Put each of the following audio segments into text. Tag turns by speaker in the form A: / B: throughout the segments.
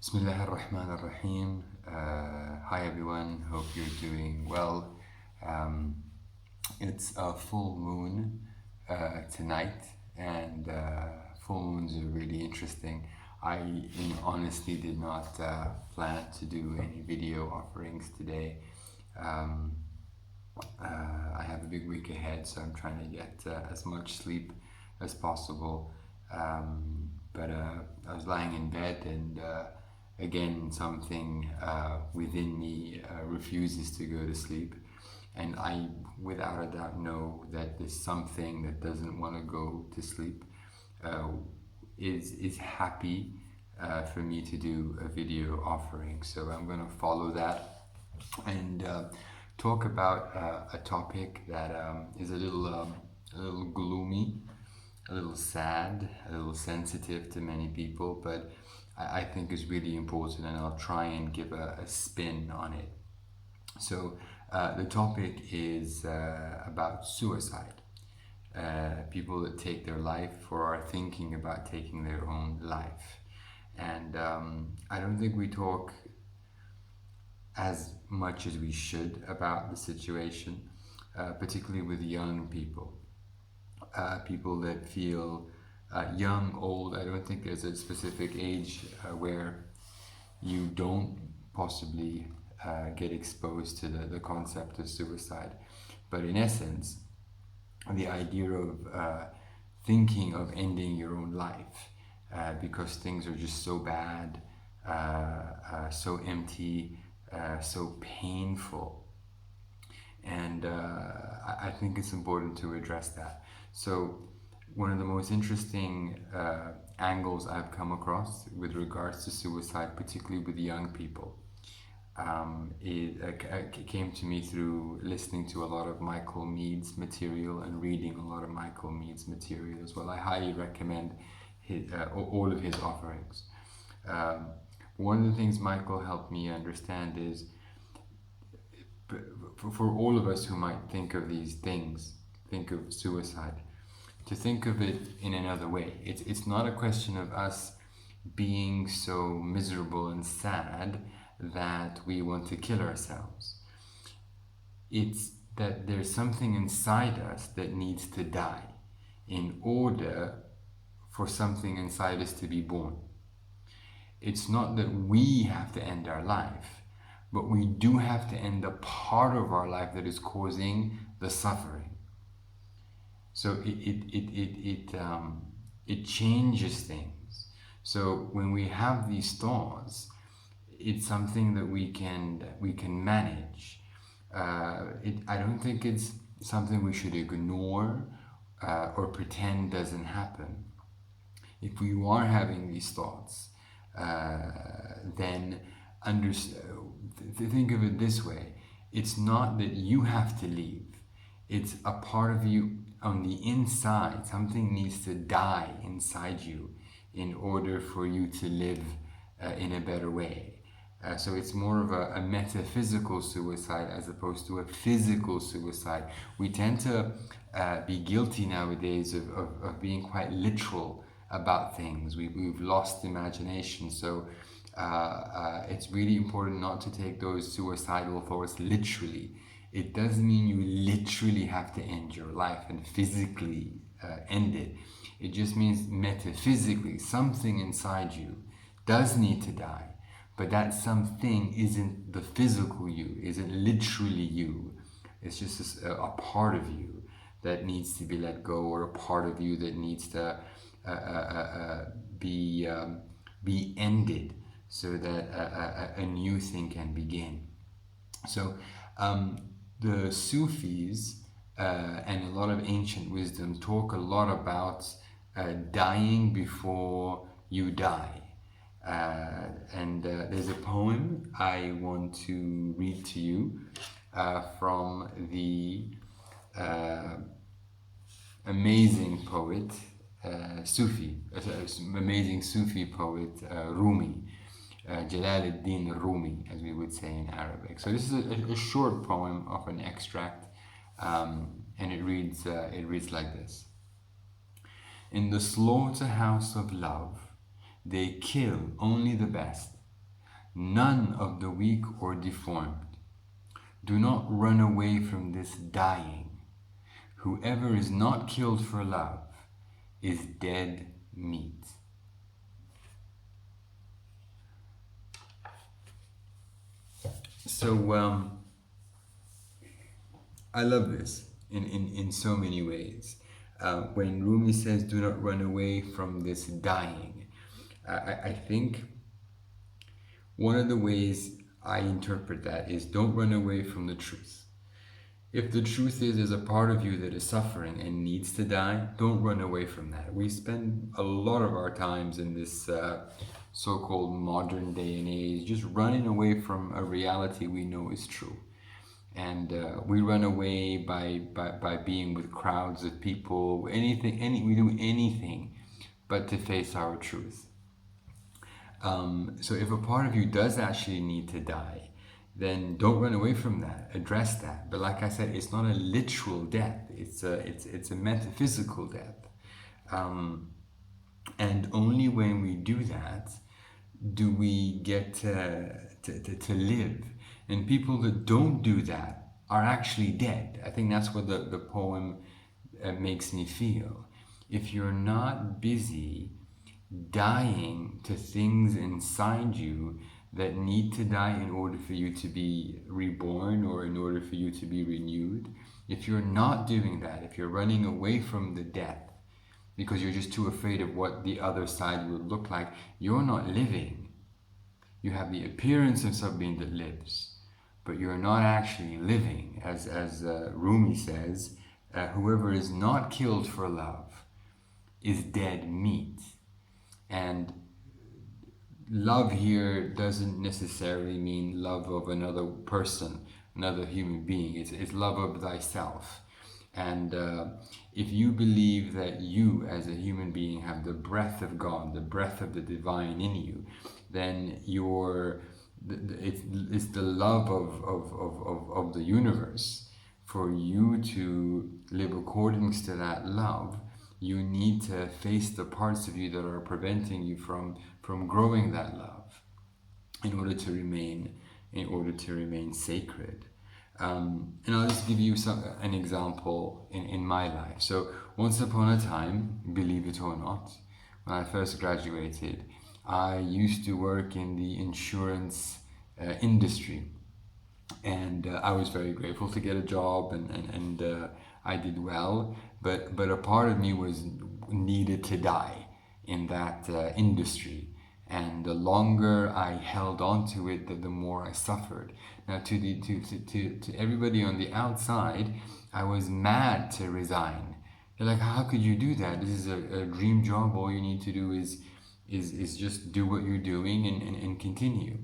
A: Bismillah ar-Rahman ar-Rahim. Hi everyone, hope you're doing well. Um, it's a full moon tonight, and full moons are really interesting. I, honestly, did not plan to do any video offerings today. Um, I have a big week ahead, so I'm trying to get as much sleep as possible. But I was lying in bed, and again, something within me refuses to go to sleep. And I, without a doubt, know that there's something that doesn't want to go to sleep, uh, is happy for me to do a video offering. So I'm going to follow that and talk about a topic that is a little gloomy, a little sad, a little sensitive to many people, but I think is really important, and I'll try and give a spin on it. So the topic is about suicide. People that take their life or are thinking about taking their own life. And I don't think we talk as much as we should about the situation, particularly with young people. People that feel young, old. I don't think there's a specific age where you don't possibly get exposed to the concept of suicide. But in essence, the idea of thinking of ending your own life because things are just so bad, so empty, so painful. And I think it's important to address that. So one of the most interesting angles I've come across with regards to suicide, particularly with young people, it came to me through listening to a lot of Michael Mead's material and reading a lot of Michael Mead's material as well. I highly recommend all of his offerings. One of the things Michael helped me understand is, for all of us who might think of these things, think of suicide, to think of it in another way. It's not a question of us being so miserable and sad that we want to kill ourselves. It's that there's something inside us that needs to die in order for something inside us to be born. It's not that we have to end our life, but we do have to end a part of our life that is causing the suffering. So it changes things. So when we have these thoughts, it's something that we can manage. I don't think it's something we should ignore or pretend doesn't happen. If we are having these thoughts, then think of it this way. It's not that you have to leave. It's a part of you on the inside. Something needs to die inside you in order for you to live in a better way. So it's more of a metaphysical suicide as opposed to a physical suicide. We tend to be guilty nowadays of being quite literal about things. We've lost imagination. So it's really important not to take those suicidal thoughts literally. It doesn't mean you literally have to end your life and physically end it. It just means metaphysically something inside you does need to die, but that something isn't the physical you, isn't literally you. It's just a part of you that needs to be let go, or a part of you that needs to be ended so that a new thing can begin. So the Sufis and a lot of ancient wisdom talk a lot about dying before you die. And there's a poem I want to read to you from the amazing poet, amazing Sufi poet Rumi, Jalaluddin Rumi, as we would say in Arabic. So this is a short poem of an extract, and it reads like this. In the slaughterhouse of love, they kill only the best. none of the weak or deformed. Do not run away from this dying. Whoever is not killed for love is dead meat. So I love this in so many ways. When Rumi says, do not run away from this dying, I think one of the ways I interpret that is don't run away from the truth. If the truth is there's a part of you that is suffering and needs to die, don't run away from that. We spend a lot of our times in this so-called modern day and age just running away from a reality we know is true. And we run away by being with crowds of people, we do anything but to face our truth. So if a part of you does actually need to die, then don't run away from that. Address that. But like I said, it's not a literal death. It's a metaphysical death. And only when we do that do we get to live. And people that don't do that are actually dead. I think that's what the poem makes me feel. If you're not busy dying to things inside you that need to die in order for you to be reborn or in order for you to be renewed, if you're not doing that, if you're running away from the death because you're just too afraid of what the other side would look like, you're not living. You have the appearance of something that lives, but you're not actually living. As Rumi says, whoever is not killed for love is dead meat. And love here doesn't necessarily mean love of another person, another human being. It's love of thyself. And if you believe that you as a human being have the breath of God, the breath of the divine in you, then it's the love of the universe. For you to live according to that love, you need to face the parts of you that are preventing you from growing that love in order to remain sacred. And I'll just give you an example in my life. So once upon a time, believe it or not, when I first graduated, I used to work in the insurance industry. And I was very grateful to get a job, and I did well, but a part of me was needed to die in that industry, and the longer I held on to it, the more I suffered. Now, to everybody on the outside, I was mad to resign. They're like, how could you do that? This is a dream job. All you need to do is just do what you're doing and continue.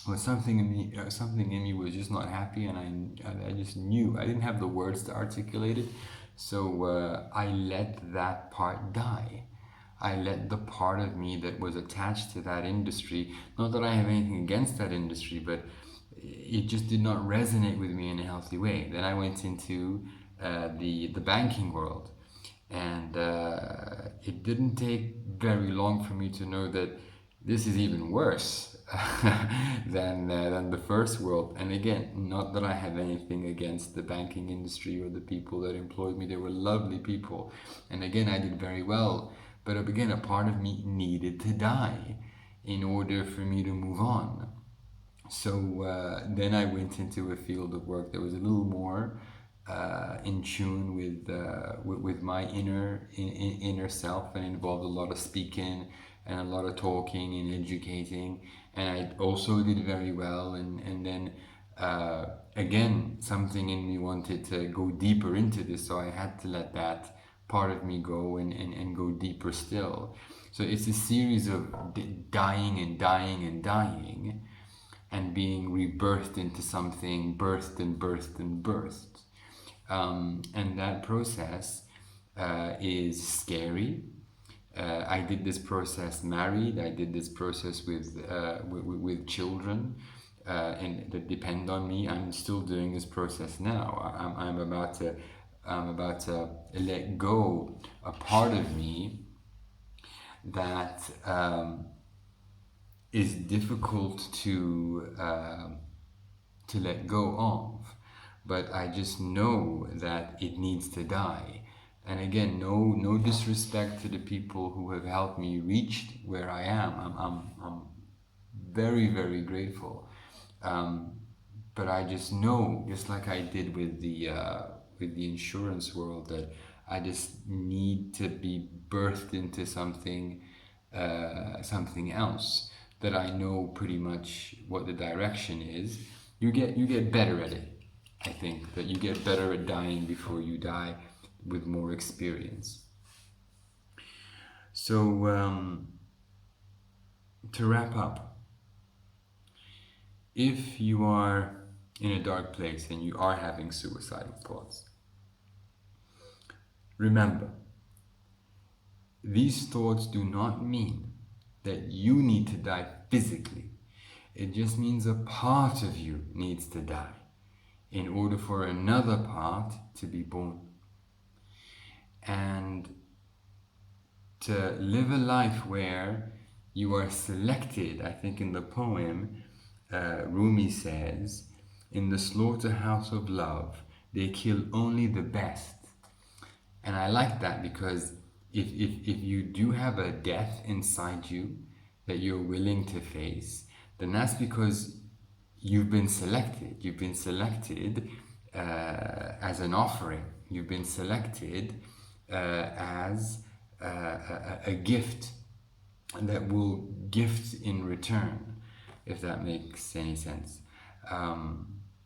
A: But something in me was just not happy, and I just knew. I didn't have the words to articulate it, so I let that part die. I let the part of me that was attached to that industry, not that I have anything against that industry, but it just did not resonate with me in a healthy way. Then I went into the banking world, and it didn't take very long for me to know that this is even worse than the first world. And again, not that I have anything against the banking industry or the people that employed me. They were lovely people, and again, I did very well. But again, a part of me needed to die in order for me to move on. So then I went into a field of work that was a little more in tune with my inner self, and involved a lot of speaking and a lot of talking and educating, and I also did very well. And then again, something in me wanted to go deeper into this, so I had to let that part of me go and go deeper still. So it's a series of dying and dying and dying, and being rebirthed into something, birthed and birthed and birthed. And that process is scary. I did this process married. I did this process with children, and that depend on me. I'm still doing this process now. I'm about to let go a part of me that is difficult to let go of, but I just know that it needs to die. And again, no disrespect to the people who have helped me reach where I am. I'm very, very grateful. But I just know, just like I did with the insurance world, that I just need to be birthed into something else, that I know pretty much what the direction is. You get better at it. I think that you get better at dying before you die with more experience. So to wrap up, if you are in a dark place and you are having suicidal thoughts, remember, these thoughts do not mean that you need to die physically. It just means a part of you needs to die in order for another part to be born. And to live a life where you are selected, I think in the poem, Rumi says, in the slaughterhouse of love, they kill only the best. And I like that, because if you do have a death inside you that you're willing to face, then that's because you've been selected. You've been selected as an offering. You've been selected as a gift that will gift in return, if that makes any sense.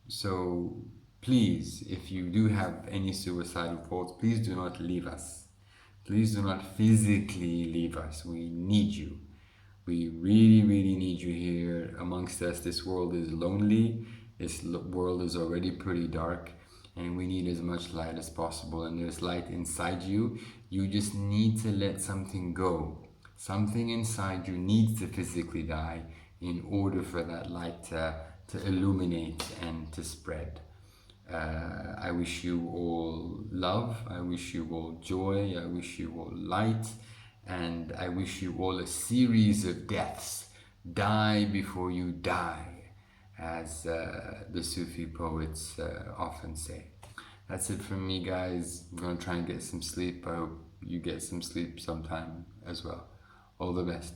A: So please, if you do have any suicidal thoughts, please do not leave us. Please do not physically leave us. We need you. We really, really need you here amongst us. This world is lonely. This world is already pretty dark, and we need as much light as possible. And there's light inside you. You just need to let something go. Something inside you needs to physically die in order for that light to illuminate and to spread. I wish you all love. I wish you all joy. I wish you all light. And I wish you all a series of deaths. Die before you die, as the Sufi poets often say. That's it from me, guys. I'm going to try and get some sleep. I hope you get some sleep sometime as well. All the best.